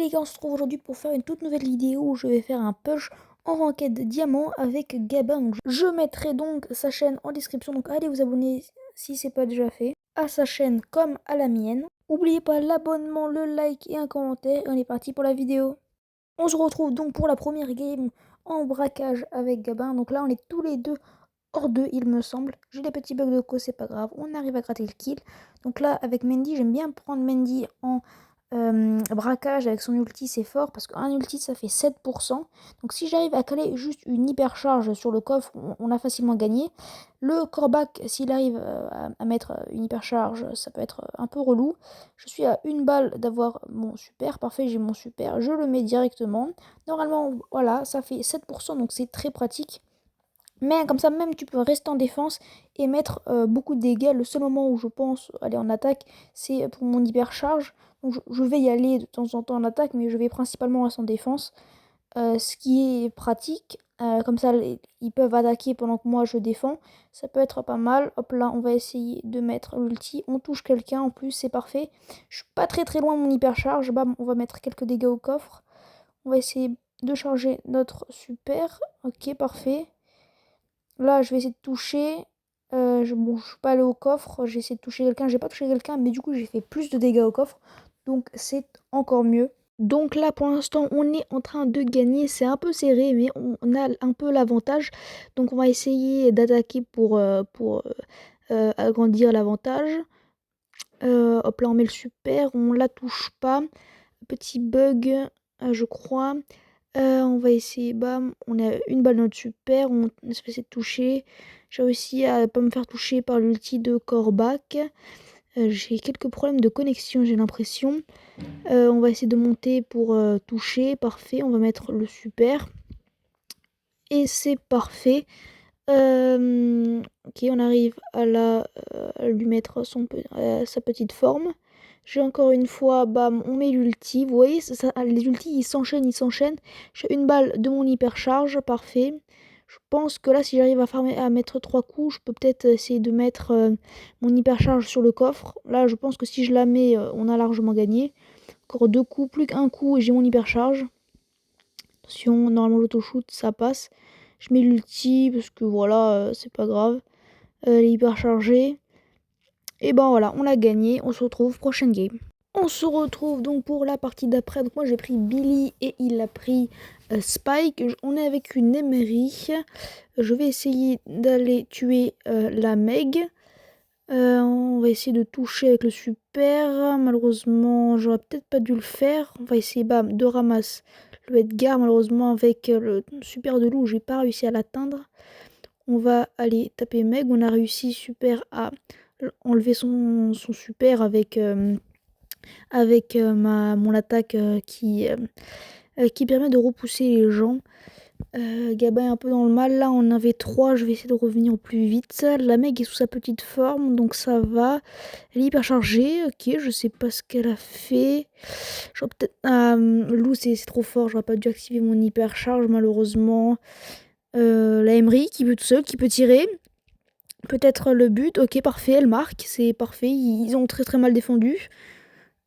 les gars, on se retrouve aujourd'hui pour faire une toute nouvelle vidéo où je vais faire un push en ranked de diamant avec Gabin. Donc, je mettrai donc sa chaîne en description, donc allez vous abonner si c'est pas déjà fait, à sa chaîne comme à la mienne. N'oubliez pas l'abonnement, le like et un commentaire et on est parti pour la vidéo. On se retrouve donc pour la première game en braquage avec Gabin. Donc là on est tous les deux hors 2 il me semble. J'ai des petits bugs de co, c'est pas grave, on arrive à gratter le kill. Donc là avec Mendy, j'aime bien prendre Mendy en braquage avec son ulti, c'est fort parce qu'un ulti ça fait 7%. Donc si j'arrive à caler juste une hypercharge sur le coffre, on a facilement gagné. Le corback, s'il arrive à mettre une hypercharge, ça peut être un peu relou. Je suis à une balle d'avoir mon super, parfait, j'ai mon super, je le mets directement. Normalement, voilà, ça fait 7%, donc c'est très pratique. Mais comme ça, même tu peux rester en défense et mettre beaucoup de dégâts. Le seul moment où je pense aller en attaque, c'est pour mon hypercharge. Donc je vais y aller de temps en temps en attaque, mais je vais principalement rester en défense. Ce qui est pratique. Comme ça, ils peuvent attaquer pendant que moi je défends. Ça peut être pas mal. Hop là, on va essayer de mettre l'ulti. On touche quelqu'un en plus, c'est parfait. Je suis pas très loin de mon hypercharge. Bam, on va mettre quelques dégâts au coffre. On va essayer de charger notre super. Ok, parfait. Là, je vais essayer de toucher. Bon, je suis pas allé au coffre. J'ai essayé de toucher quelqu'un. J'ai pas touché quelqu'un, mais du coup, j'ai fait plus de dégâts au coffre. Donc, c'est encore mieux. Donc là, pour l'instant, on est en train de gagner. C'est un peu serré, mais on a un peu l'avantage. Donc, on va essayer d'attaquer pour agrandir l'avantage. Hop là, on met le super. On la touche pas. Petit bug, je crois. On va essayer, bam, on a une balle dans notre super, on essaie de toucher. J'ai réussi à pas me faire toucher par l'ulti de Corbac. J'ai quelques problèmes de connexion, j'ai l'impression. On va essayer de monter pour toucher, parfait, on va mettre le super. Et c'est parfait. Ok, on arrive à lui mettre sa petite forme. J'ai encore une fois, bam, on met l'ulti. Vous voyez, les ultis, ils s'enchaînent. J'ai une balle de mon hypercharge, parfait. Je pense que là, si j'arrive à mettre 3 coups, je peux peut-être essayer de mettre mon hypercharge sur le coffre. Là, je pense que si je la mets, on a largement gagné. Encore 2 coups, plus qu'un coup et j'ai mon hypercharge. Attention, normalement l'autoshoot, ça passe. Je mets l'ulti parce que voilà, c'est pas grave. Elle est hyper chargée. Et ben voilà, on l'a gagné. On se retrouve prochaine game. On se retrouve donc pour la partie d'après. Donc moi j'ai pris Billy et il a pris Spike. On est avec une Emery. Je vais essayer d'aller tuer la Meg. On va essayer de toucher avec le super. Malheureusement, j'aurais peut-être pas dû le faire. On va essayer bam, de ramasser le Edgar. Malheureusement, avec le super de loup, j'ai pas réussi à l'atteindre. On va aller taper Meg. On a réussi super à enlever son super avec mon attaque qui permet de repousser les gens. Gabin est un peu dans le mal. Là, on en avait 3. Je vais essayer de revenir au plus vite. La Meg est sous sa petite forme, donc ça va. Elle est hyper chargée. Ok, je sais pas ce qu'elle a fait. Peut-être. Lou, c'est trop fort. J'aurais pas dû activer mon hyper charge, malheureusement. La Emery qui peut tout seul, qui peut tirer. Peut-être le but. Ok, parfait. Elle marque. C'est parfait. Ils ont très mal défendu.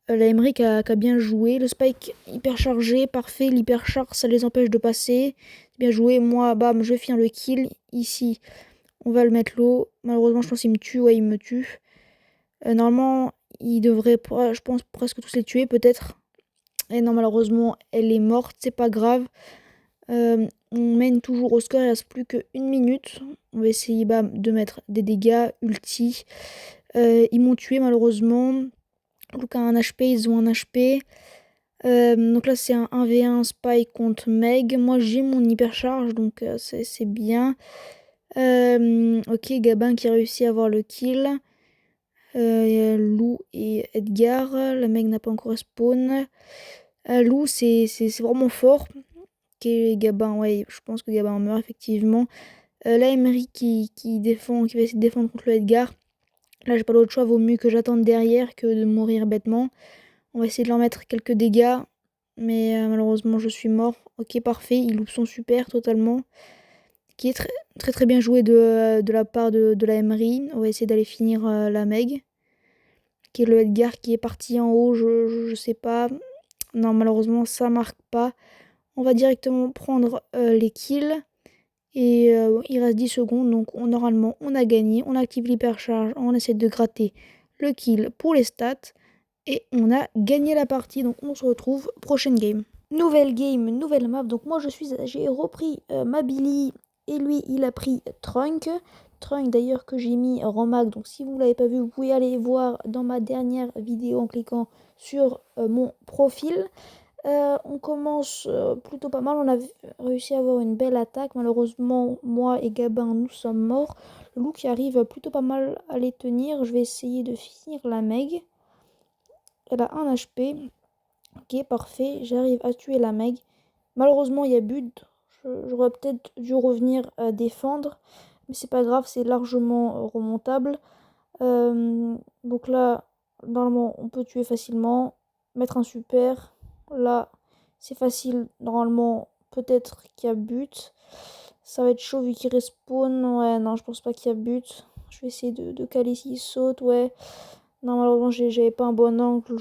La Emery qui a bien joué. Le Spike hyper chargé, parfait. L'hypercharge, ça les empêche de passer. Bien joué. Moi, bam, je finis le kill. Ici, on va le mettre low. Malheureusement, je pense qu'il me tue. Ouais, il me tue. Normalement, il devrait, je pense, presque tous les tuer, peut-être. Et non, malheureusement, elle est morte. C'est pas grave. On mène toujours au score. Il reste plus qu'une minute. On va essayer bam, de mettre des dégâts. Ulti. Ils m'ont tué, malheureusement. Donc un HP, ils ont un HP. Donc là c'est un 1v1 Spike contre Meg. Moi j'ai mon hypercharge donc c'est bien. Ok, Gabin qui réussit à avoir le kill. Lou et Edgar. La Meg n'a pas encore spawn. Lou c'est vraiment fort. Ok, Gabin, ouais, je pense que Gabin meurt effectivement. Là Emery qui va essayer de défendre contre le Edgar. Là j'ai pas d'autre choix, vaut mieux que j'attende derrière que de mourir bêtement. On va essayer de leur mettre quelques dégâts. Mais malheureusement, je suis mort. Ok, parfait. Il loupe son super totalement. Qui est très bien joué de la part de la Emery. On va essayer d'aller finir la Meg. Qui est le Edgar qui est parti en haut. Je sais pas. Non, malheureusement, ça marque pas. On va directement prendre les kills. Et il reste 10 secondes, donc normalement on a gagné. On active l'hypercharge, on essaie de gratter le kill pour les stats. Et on a gagné la partie, donc on se retrouve prochaine game. Nouvelle game, nouvelle map. Donc moi j'ai repris ma Billy et lui il a pris Trunk. Trunk d'ailleurs que j'ai mis Romac. Donc si vous ne l'avez pas vu, vous pouvez aller voir dans ma dernière vidéo en cliquant sur mon profil. On commence plutôt pas mal. On a réussi à avoir une belle attaque. Malheureusement, moi et Gabin, nous sommes morts. Le loup qui arrive plutôt pas mal à les tenir. Je vais essayer de finir la Meg. Elle a 1 HP. Ok, parfait. J'arrive à tuer la Meg. Malheureusement, il y a but. J'aurais peut-être dû revenir défendre. Mais c'est pas grave, c'est largement remontable. Donc là, normalement, on peut tuer facilement. Mettre un super. Là, c'est facile. Normalement, peut-être qu'il y a but. Ça va être chaud vu qu'il respawn. Ouais, non, je pense pas qu'il y a but. Je vais essayer de caler s'il saute. Ouais. Non, malheureusement, j'avais pas un bon angle.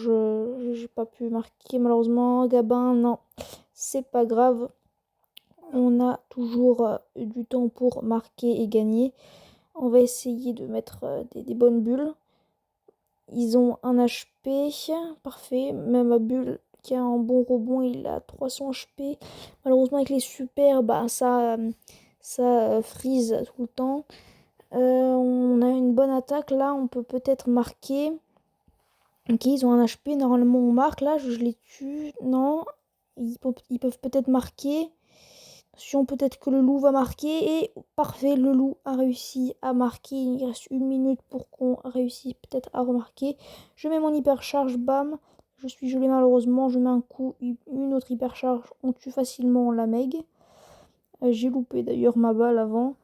J'ai pas pu marquer. Malheureusement, Gabin, non. C'est pas grave. On a toujours du temps pour marquer et gagner. On va essayer de mettre des bonnes bulles. Ils ont 1 HP. Parfait. Même ma bulle qui a un bon rebond, il a 300 HP. Malheureusement, avec les super, bah, ça freeze tout le temps. On a une bonne attaque. Là, on peut peut-être marquer. Ok, ils ont 1 HP. Normalement, on marque. Là, je les tue. Non. Ils peuvent peut-être marquer. Attention, peut-être que le loup va marquer. Et parfait, le loup a réussi à marquer. Il reste 1 minute pour qu'on réussisse peut-être à remarquer. Je mets mon hypercharge, bam. Je suis gelé malheureusement. Je mets un coup, une autre hypercharge. On tue facilement la Meg. J'ai loupé d'ailleurs ma balle avant.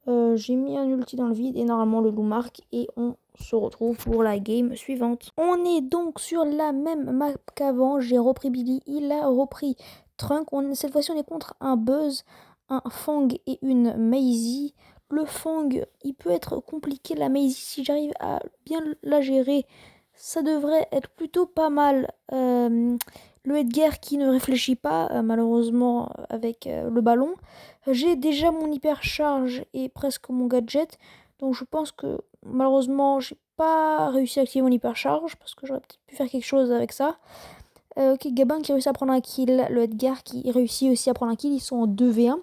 J'ai mis un ulti dans le vide et normalement le loup marque. Et on se retrouve pour la game suivante. On est donc sur la même map qu'avant. J'ai repris Billy. Il a repris Trunk. Cette fois-ci, on est contre un Buzz, un Fang et une Maisie. Le Fang, il peut être compliqué. La Maisie, si j'arrive à bien la gérer, ça devrait être plutôt pas mal. Le Edgar qui ne réfléchit pas, malheureusement, avec le ballon. J'ai déjà mon hypercharge et presque mon gadget. Donc je pense que malheureusement, j'ai pas réussi à activer mon hypercharge parce que j'aurais peut-être pu faire quelque chose avec ça. Ok, Gabin qui réussit à prendre un kill, le Edgar qui réussit aussi à prendre un kill, ils sont en 2v1.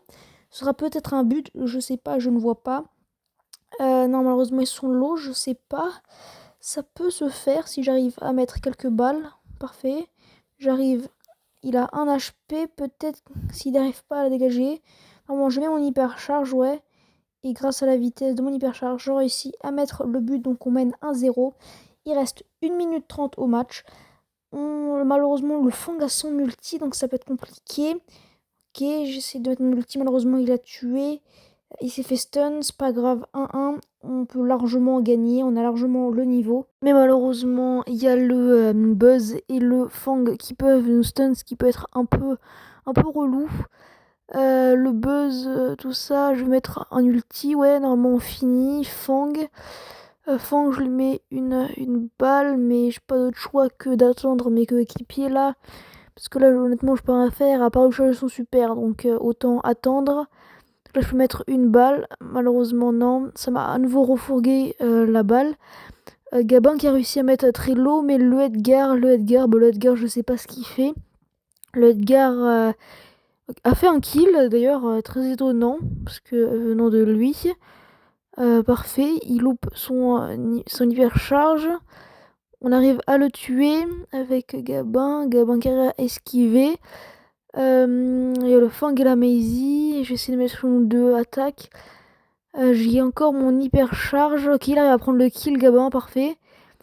Ce sera peut-être un but, je sais pas, je ne vois pas. Non, malheureusement, ils sont low, je sais pas. Ça peut se faire si j'arrive à mettre quelques balles. Parfait. J'arrive. Il a 1 HP, peut-être s'il n'arrive pas à la dégager. Normalement, je mets mon hypercharge, ouais. Et grâce à la vitesse de mon hypercharge, j'ai réussi à mettre le but. Donc on mène 1-0. Il reste 1 minute 30 au match. Malheureusement, le Fang a son ulti, donc ça peut être compliqué. Ok, j'essaie de mettre mon ulti. Malheureusement, il a tué. Il s'est fait stun, c'est pas grave. 1-1, on peut largement gagner. On a largement le niveau. Mais malheureusement, il y a le Buzz et le Fang qui peuvent nous stun, ce qui peut être un peu relou. Le Buzz, tout ça, je vais mettre un ulti. Ouais, normalement on finit. Fang. Fang, je lui mets une balle, mais j'ai pas d'autre choix que d'attendre mes coéquipiers là. Parce que là, honnêtement, je peux rien faire, à part recharger son super, donc autant attendre. Là, je peux mettre une balle, malheureusement non. Ça m'a à nouveau refourgué la balle. Gabin qui a réussi à mettre très low, mais le Edgar, je sais pas ce qu'il fait. Le Edgar a fait un kill, d'ailleurs, très étonnant, parce que venant de lui. Parfait, il loupe son hypercharge. On arrive à le tuer avec Gabin qui a esquivé. Il y a le Fang et la Maisie. J'essaie de mettre une ou deux attaques. J'ai encore mon hypercharge. Ok, il arrive à prendre le kill, Gabin, parfait.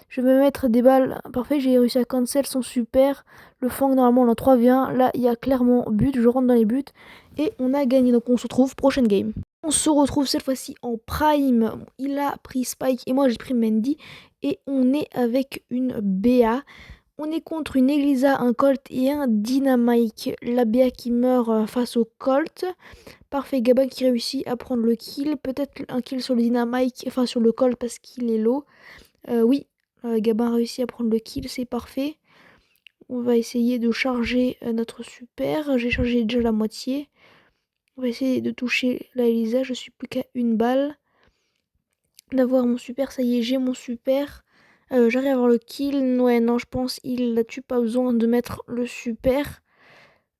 Je vais me mettre des balles. Parfait, j'ai réussi à cancel son super. Le Fang, normalement, on est en 3v1. Là, il y a clairement but. Je rentre dans les buts. Et on a gagné. Donc, on se retrouve prochaine game. On se retrouve cette fois-ci en prime. Il a pris Spike et moi, j'ai pris Mendy. Et on est avec une BA. On est contre une Elisa, un Colt et un Dynamite. La BA qui meurt face au Colt. Parfait, Gabin qui réussit à prendre le kill. Peut-être un kill sur le Dynamite, enfin sur le Colt parce qu'il est low. Oui, Gabin a réussi à prendre le kill, c'est parfait. On va essayer de charger notre super. J'ai chargé déjà la moitié. On va essayer de toucher la Elisa. Je suis plus qu'à une balle. D'avoir mon super, ça y est, j'ai mon super. J'arrive à avoir le kill. Ouais, non, je pense il la tue, pas besoin de mettre le super.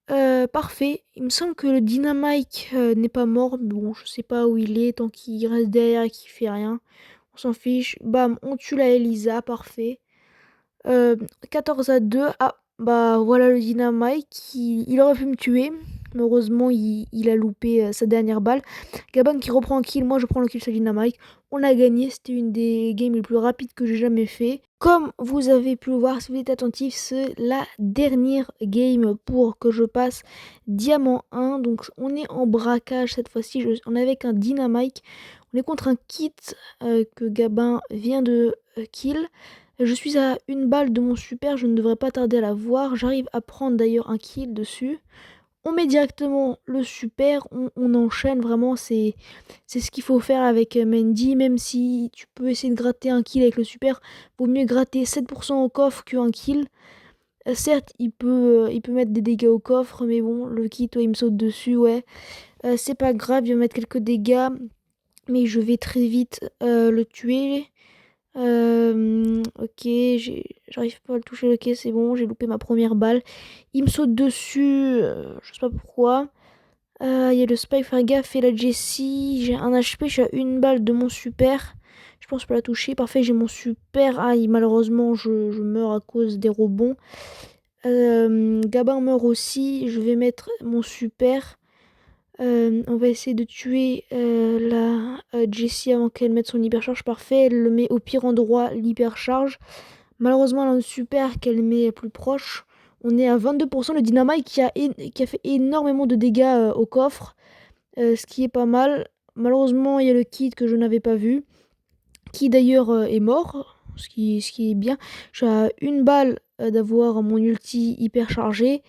Parfait. Il me semble que le Dynamite n'est pas mort. Mais bon, je sais pas où il est. Tant qu'il reste derrière et qu'il fait rien. On s'en fiche. Bam, on tue la Elisa. Parfait. 14-2. Ah, bah voilà le Dynamite. Il aurait pu me tuer. Mais heureusement, il a loupé sa dernière balle. Gabon qui reprend un kill. Moi, je prends le kill sur Dynamite. On a gagné. C'était une des games les plus rapides que j'ai jamais fait. Comme vous avez pu le voir, si vous êtes attentif, c'est la dernière game pour que je passe Diamant 1. Donc, on est en braquage cette fois-ci. On est avec un Dynamite. On est contre un kit que Gabin vient de kill. Je suis à une balle de mon super, je ne devrais pas tarder à la voir. J'arrive à prendre d'ailleurs un kill dessus. On met directement le super, on enchaîne vraiment, c'est ce qu'il faut faire avec Mendy. Même si tu peux essayer de gratter un kill avec le super, vaut mieux gratter 7% au coffre qu'un kill. Certes, il peut mettre des dégâts au coffre, mais bon, le kit, ouais, il me saute dessus, ouais. C'est pas grave, il va mettre quelques dégâts, mais je vais très vite le tuer. Ok, j'arrive pas à le toucher, ok, c'est bon, j'ai loupé ma première balle. Il me saute dessus, je sais pas pourquoi. Il y a le Spike, faire gaffe, et la Jessie. J'ai un HP, je suis à une balle de mon super. Je pense que je peux la toucher. Parfait, j'ai mon super. Aïe, malheureusement, je meurs à cause des rebonds. Gabin meurt aussi, je vais mettre mon super. On va essayer de tuer la Jessie avant qu'elle mette son hypercharge. Parfait, elle le met au pire endroit, l'hypercharge. Malheureusement, elle a un super qu'elle met plus proche. On est à 22%. Le Dynamite qui a fait énormément de dégâts au coffre, ce qui est pas mal. Malheureusement, il y a le kit que je n'avais pas vu, qui d'ailleurs est mort, ce qui est bien. Je suis à une balle d'avoir mon ulti hyperchargé.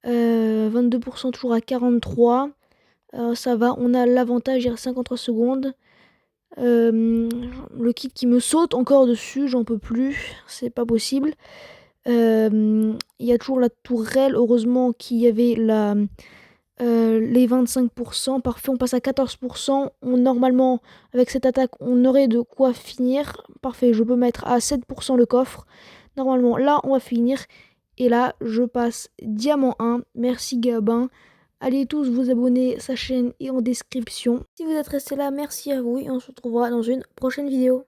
22% toujours à 43. Ça va, on a l'avantage, il reste 53 secondes. Le kit qui me saute encore dessus, j'en peux plus, c'est pas possible. Il y a toujours la tourelle, heureusement qu'il y avait les 25%. Parfait, on passe à 14%. Normalement, avec cette attaque, on aurait de quoi finir. Parfait, je peux mettre à 7% le coffre. Normalement, là, on va finir. Et là, je passe Diamant 1. Merci Gabin. Allez tous vous abonner, sa chaîne est en description. Si vous êtes restés là, merci à vous et on se retrouvera dans une prochaine vidéo.